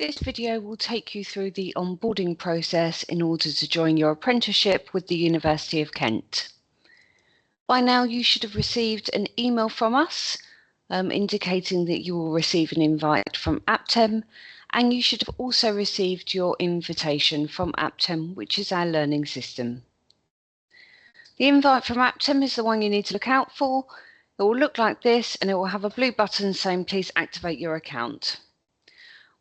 This video will take you through the onboarding process in order to join your apprenticeship with the University of Kent. By now you should have received an email from us indicating that you will receive an invite from Aptem, and you should have also received your invitation from Aptem, which is our learning system. The invite from Aptem is the one you need to look out for. It will look like this and it will have a blue button saying please activate your account.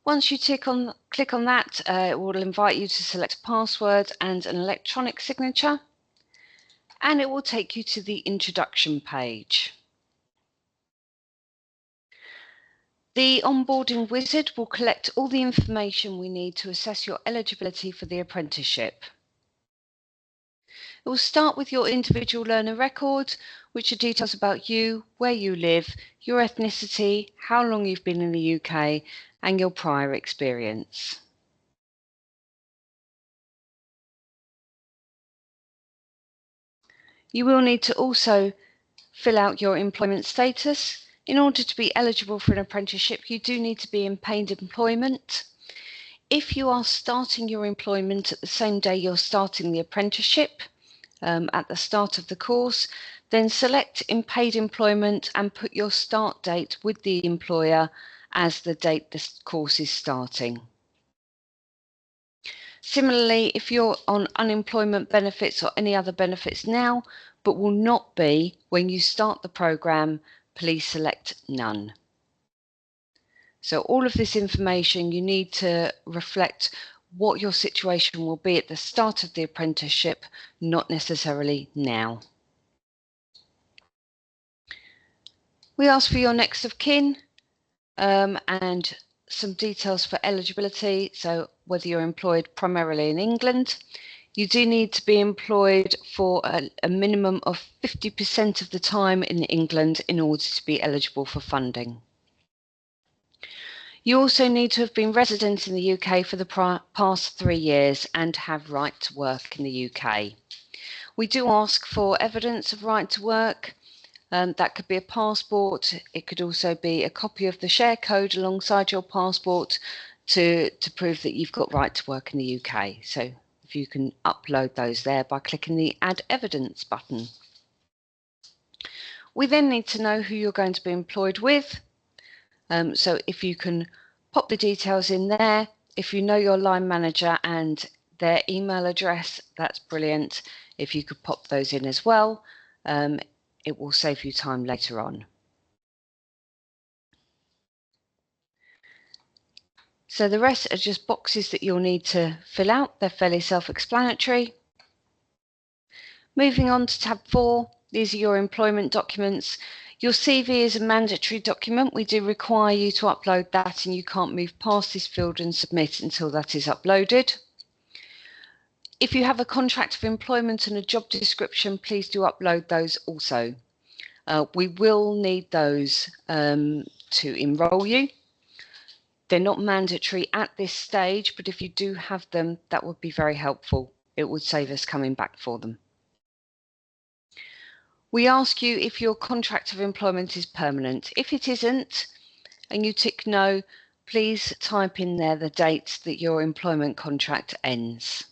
Once you click on that, it will invite you to select a password and an electronic signature, and it will take you to the introduction page. The onboarding wizard will collect all the information we need to assess your eligibility for the apprenticeship. It will start with your individual learner record, which are details about you, where you live, your ethnicity, how long you've been in the UK, and your prior experience. You will need to also fill out your employment status. In order to be eligible for an apprenticeship, you do need to be in paid employment. If you are starting your employment at the same day you're starting the apprenticeship, at the start of the course, then select in paid employment and put your start date with the employer as the date the course is starting. Similarly, if you're on unemployment benefits or any other benefits now, but will not be when you start the programme, please select none. So all of this information you need to reflect what your situation will be at the start of the apprenticeship, not necessarily now. We ask for your next of kin and some details for eligibility, so whether you're employed primarily in England. You do need to be employed for a minimum of 50% of the time in England in order to be eligible for funding. You also need to have been resident in the UK for the past 3 years and have right to work in the UK. We do ask for evidence of right to work. That could be a passport. It could also be a copy of the share code alongside your passport to prove that you've got right to work in the UK. So if you can upload those there by clicking the Add Evidence button. We then need to know who you're going to be employed with. So if you can pop the details in there, if you know your line manager and their email address, that's brilliant. If you could pop those in as well, it will save you time later on. So the rest are just boxes that you'll need to fill out. They're fairly self-explanatory. Moving on to tab 4, these are your employment documents. Your CV is a mandatory document. We do require you to upload that, and you can't move past this field and submit until that is uploaded. If you have a contract of employment and a job description, please do upload those also. We will need those to enrol you. They're not mandatory at this stage, but if you do have them, that would be very helpful. It would save us coming back for them. We ask you if your contract of employment is permanent. If it isn't, and you tick no, please type in there the date that your employment contract ends.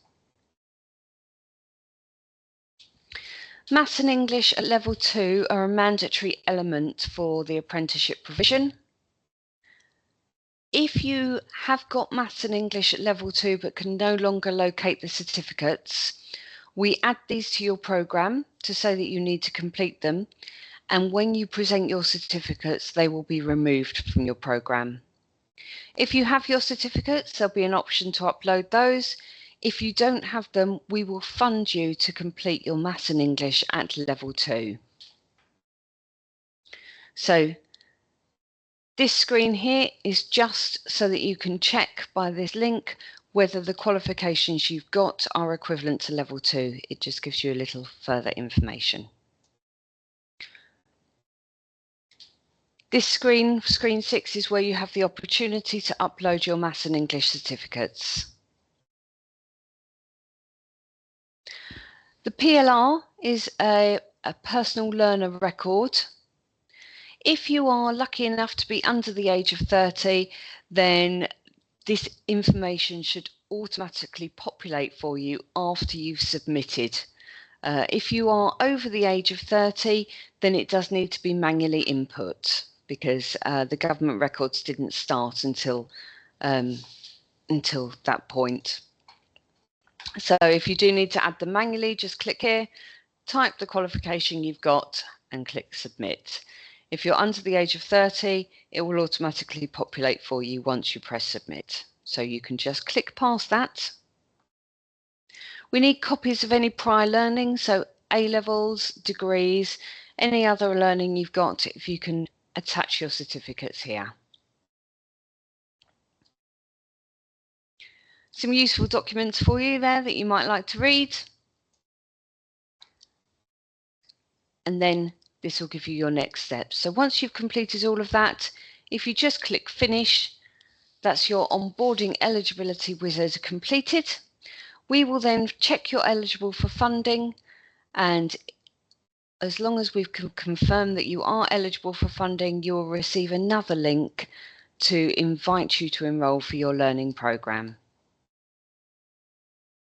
Maths and English at level 2 are a mandatory element for the apprenticeship provision. If you have got Maths and English at level 2 but can no longer locate the certificates, we add these to your programme to say that you need to complete them, and when you present your certificates, they will be removed from your programme. If you have your certificates, there'll be an option to upload those. If you don't have them, we will fund you to complete your Maths and English at level 2. So this screen here is just so that you can check by this link whether the qualifications you've got are equivalent to level 2. It just gives you a little further information. This screen 6, is where you have the opportunity to upload your Maths and English certificates. The PLR is a personal learner record. If you are lucky enough to be under the age of 30, then this information should automatically populate for you after you've submitted. If you are over the age of 30, then it does need to be manually input, because the government records didn't start until that point. So if you do need to add them manually, just click here, type the qualification you've got and click submit. If you're under the age of 30, it will automatically populate for you once you press submit. So you can just click past that. We need copies of any prior learning, so A-levels, degrees, any other learning you've got, if you can attach your certificates here. Some useful documents for you there that you might like to read. And then this will give you your next steps. So once you've completed all of that, if you just click finish, that's your onboarding eligibility wizard completed. We will then check you're eligible for funding, and as long as we've confirmed that you are eligible for funding, you will receive another link to invite you to enrol for your learning programme.